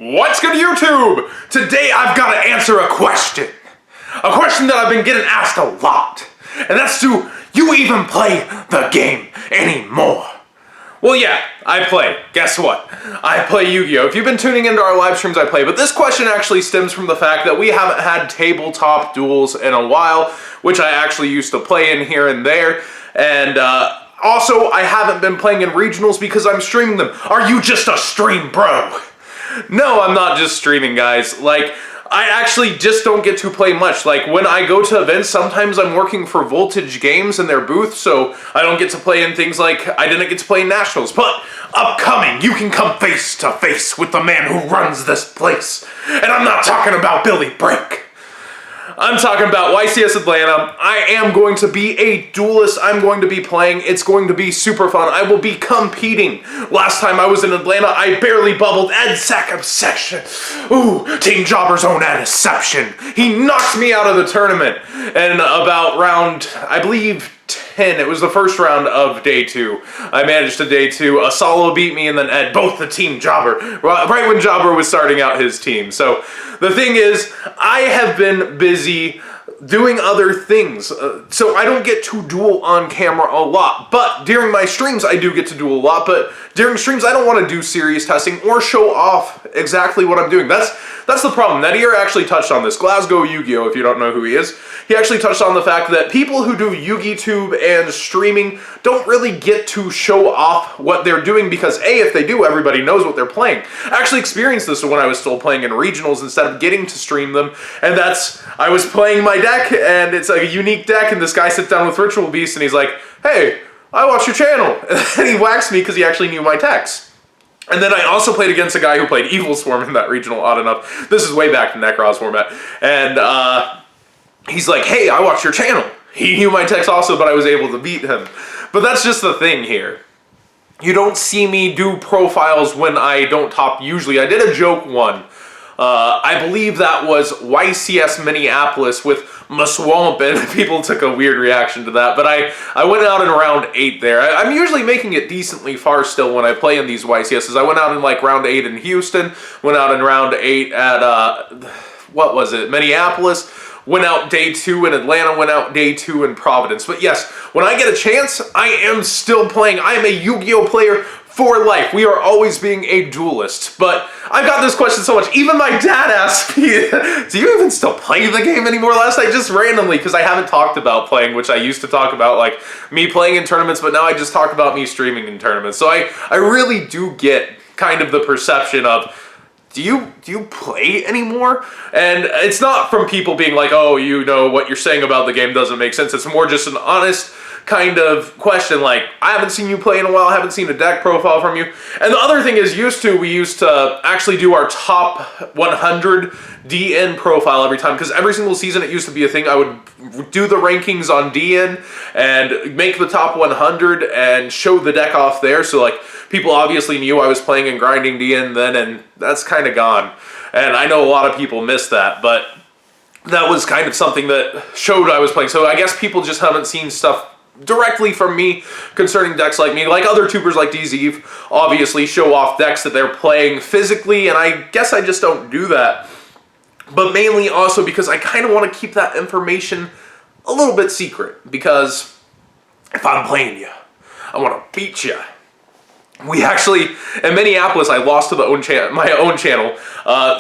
What's good, YouTube? Today I've got to answer a question. A question that I've been getting asked a lot. And that's, do you even play the game anymore? Well, yeah, I play. Guess what? I play Yu-Gi-Oh! If you've been tuning into our live streams, I play. But this question actually stems from the fact that we haven't had tabletop duels in a while, which I actually used to play in here and there. And also, I haven't been playing in regionals because I'm streaming them. Are you just a stream bro? No, I'm not just streaming, guys. Like, I actually just don't get to play much. Like, when I go to events, sometimes I'm working for Voltage Games in their booth, so I don't get to play in things like, I didn't get to play in Nationals. But upcoming, you can come face to face with the man who runs this place. And I'm not talking about Billy Brake. I'm talking about YCS Atlanta. I am going to be a duelist. I'm going to be playing. It's going to be super fun. I will be competing. Last time I was in Atlanta, I barely bubbled Ed Sack Obsession. Ooh, Team Jobber's own Adception. He knocked me out of the tournament. And about round, I believe, 10. It was the first round of day 2. I managed to day 2. Asalo beat me and then Ed, both the Team Jobber, right when Jobber was starting out his team. So the thing is, I have been busy doing other things, so I don't get to duel on camera a lot. But during my streams, I do get to duel a lot. But during streams, I don't want to do serious testing or show off exactly what I'm doing. That's the problem. Nadir actually touched on this. Glasgow Yu-Gi-Oh! If you don't know who he is, he actually touched on the fact that people who do YugiTube and streaming don't really get to show off what they're doing because A, if they do, everybody knows what they're playing. I actually experienced this when I was still playing in regionals instead of getting to stream them, and I was playing my deck, and it's like a unique deck, and this guy sits down with Ritual Beast, and he's like, hey, I watch your channel, and he whacks me because he actually knew my text. And then I also played against a guy who played Evil Swarm in that regional, odd enough. This is way back in Necros format. And he's like, hey, I watched your channel. He knew my text also, but I was able to beat him. But that's just the thing here. You don't see me do profiles when I don't top usually. I did a joke one. I believe that was YCS Minneapolis with Maswamp, and people took a weird reaction to that. But I went out in round 8 there. I'm usually making it decently far still when I play in these YCSs. I went out in like round 8 in Houston, went out in round 8 at, what was it, Minneapolis, went out day 2 in Atlanta, went out day 2 in Providence. But yes, when I get a chance, I am still playing. I am a Yu-Gi-Oh! Player for life. We are always being a duelist. But I've got this question so much. Even my dad asked me, do you even still play the game anymore last night? Just randomly, because I haven't talked about playing, which I used to talk about, like me playing in tournaments, but now I just talk about me streaming in tournaments. So I really do get kind of the perception of, do you play anymore? And it's not from people being like, oh, you know, what you're saying about the game doesn't make sense. It's more just an honest kind of question, like, I haven't seen you play in a while, I haven't seen a deck profile from you. And the other thing is, we used to actually do our top 100 DN profile every time, because every single season it used to be a thing. I would do the rankings on DN and make the top 100 and show the deck off there, so like people obviously knew I was playing and grinding DN then, and that's kind of gone. And I know a lot of people miss that, but that was kind of something that showed I was playing. So I guess people just haven't seen stuff directly from me concerning decks like me. Like other tubers like DZEV obviously show off decks that they're playing physically, and I guess I just don't do that. But mainly also because I kind of want to keep that information a little bit secret, because if I'm playing you, I want to beat you. We actually, in Minneapolis, I lost to my own channel.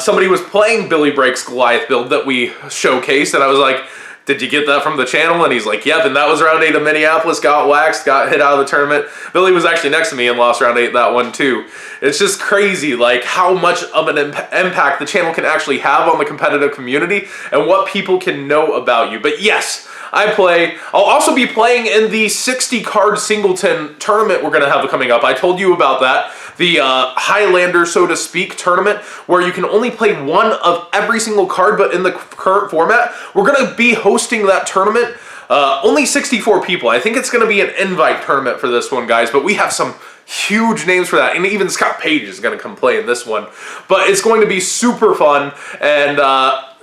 Somebody was playing Billy Brake's Goliath build that we showcased, and I was like, did you get that from the channel? And he's like, yep, and that was round 8 of Minneapolis, got waxed, got hit out of the tournament. Billy was actually next to me and lost round 8 that one too. It's just crazy, like, how much of an impact the channel can actually have on the competitive community and what people can know about you. But yes, I play. I'll also be playing in the 60-card singleton tournament we're going to have coming up. I told you about that. The Highlander, so to speak, tournament where you can only play one of every single card, but in the current format, we're going to be hosting that tournament. Only 64 people. I think it's going to be an invite tournament for this one, guys, but we have some huge names for that, and even Scott Page is going to come play in this one. But it's going to be super fun, and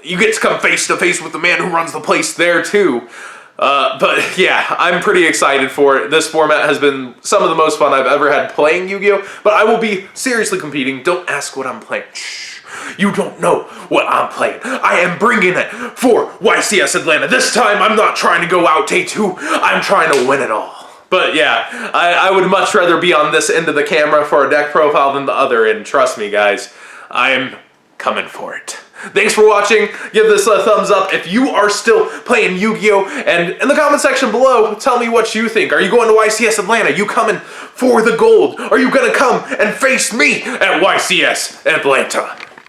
you get to come face to face with the man who runs the place there too. But yeah, I'm pretty excited for it. This format has been some of the most fun I've ever had playing Yu-Gi-Oh! But I will be seriously competing. Don't ask what I'm playing. Shh. You don't know what I'm playing. I am bringing it for YCS Atlanta. This time, I'm not trying to go out day 2. I'm trying to win it all. But yeah, I would much rather be on this end of the camera for a deck profile than the other end. Trust me, guys. I am coming for it. Thanks for watching. Give this a thumbs up if you are still playing Yu-Gi-Oh! And in the comment section below, tell me what you think. Are you going to YCS Atlanta? You coming for the gold? Are you gonna come and face me at YCS Atlanta?